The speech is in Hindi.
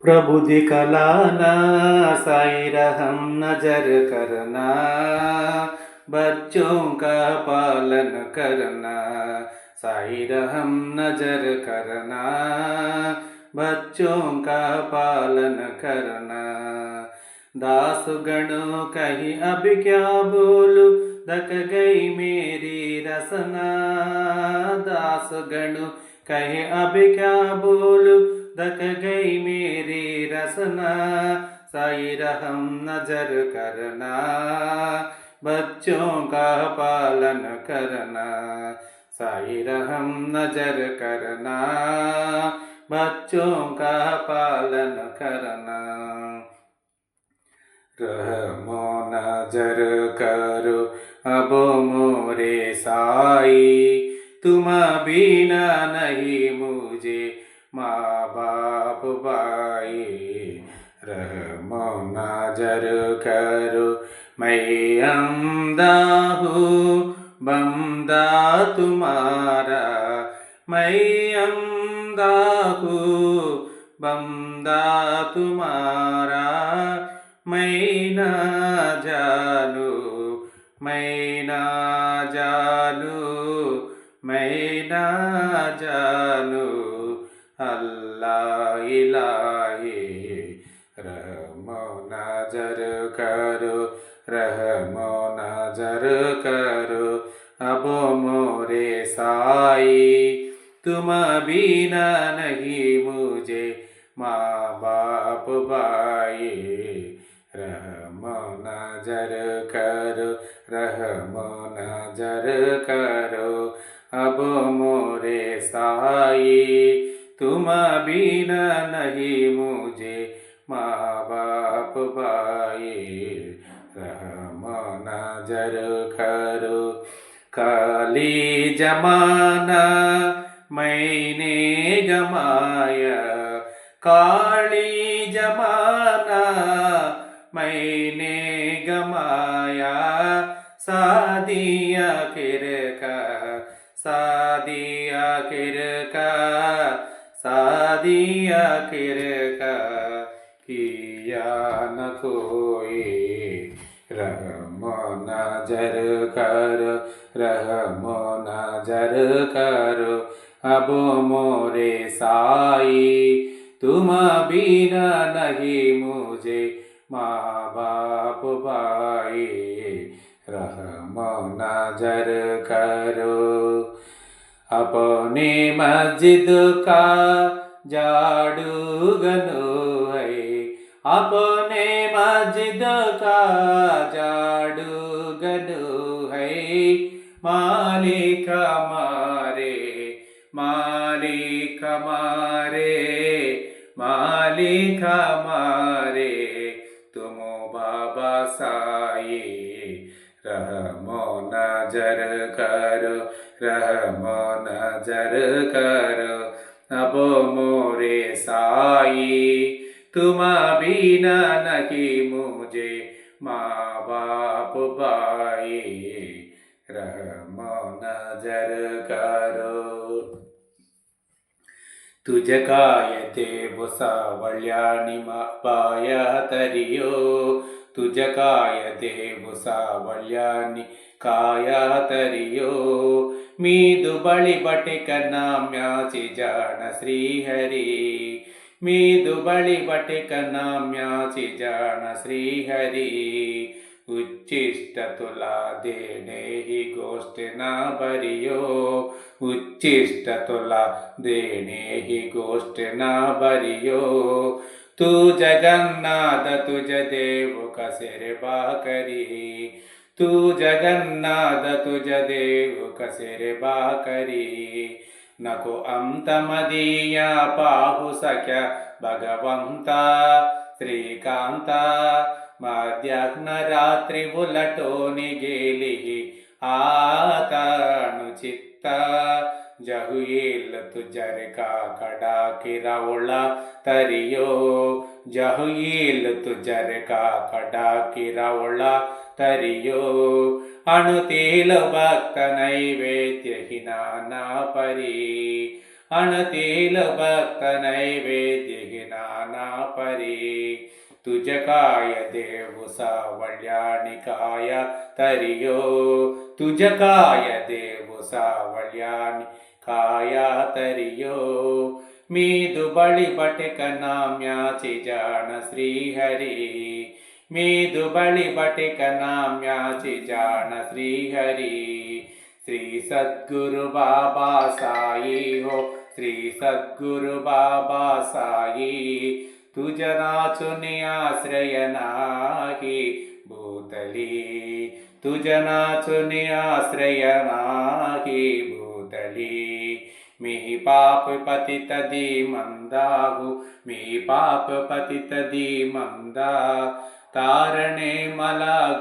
प्रभु दिखलाना, साई रहम नजर करना, बच्चों का पालन करना। साई रहम नजर करना, बच्चों का पालन करना। दास गणों कहीं अब क्या बोलूं, दक गई मेरी रसना। दास गणों कहीं अब क्या बोलूं, दक गई मेरी रसना। साई रहम नजर करना, बच्चों का पालन करना। साई रहम नजर करना, बच्चों का पालन करना। रहमो नजर करो अब मोरे साई, तुम बिना नहीं मुझे माँ बाप भाई। रहमो नजर करो मैं अंधा हूँ बंदा तुम्हारा। मैं अंधा हूँ बंदा तुम्हारा। मैं ना जानू, मैं ना जानू, मैं ना जानू, अल्लाह इलाही। रहमो नजर करो, रहमो नजर करो अब मोरे साई, तुम बिना नहीं मुझे माँ बाप भाई। रहमो नजर करो, रहमो नजर करो अब मोरे साई, तुम बिना नहीं मुझे माँ बाप भाई। रहमो नजर करो। खाली जमाना मैंने गमाया, काली जमाना मैंने गमाया। सादिया किरका, सादिया किरका, सादिया किरका किया न कोई। रहमो नजर करो, रहमो नजर करो अब मोरे साई, तुम बिना नहीं मुझे माँ बाप भाई। रहमो नजर करो। अपने मस्जिद का झाड़ू गनो है, अपने मस्जिद का झाड़ू गनो है। मालिक हमारे, मालिक हमारे, मालिक हमारे तुम बाबा साई। रहमो नजर करो, रहमो नजर करो अब मोरे साई, तुम बिना नहीं मुझे माँ बाप भाई। रहमो नजर करो। तुझ काय देव सावळ्यानी पाय तरियो, तुझ काय देव सावळ्यानी काय तरियो। मीदु बळी बटिक नाम्याची जाण श्रीहरी, मीदु बळी बटिक नाम्याची जाण श्रीहरी। उच्चिष्ट तुला देणे ही गोष्ट ना बरियो, उच्चिष्ट तुला देणे ही गोष्ट ना बरियो। तू जगन्नाथ तुझ देव कसेरे बाकरी, तू जगन्नाथ तुझ देव कसेरे बाकरी। नको अंत मदीया पाहु सख्या भगवंता श्रीकांता। मध्याह्न रात्री उलटोनी गेली आता अनुचित्ता। जहु येल तुझर का खडा किरावळा तरियो, जहु येल तुझर का खडा किरावळा तरियो। अणुतील भक्त नैवेद्य ही नाना परी, अणुतील भक्त नैवेद्य ही नाना परी तुझ काय देऊ सावल्यानी काया तरियो तुझ काय देऊ सावल्यानी काया तरियो मी दुबळी बटक नाम्याची जाण श्रीहरी मी दुबळी बटक नाम्याची जाण श्रीहरी श्री सद्गुरु बाबा साई हो श्री सद्गुरु बाबा साई तुझ नाचून आश्रय नाही भूतली तुझ नाचून आश्रय नाही भूतली मी पाप पतित मंदाहु मी पाप पतित मंदा तारणे मला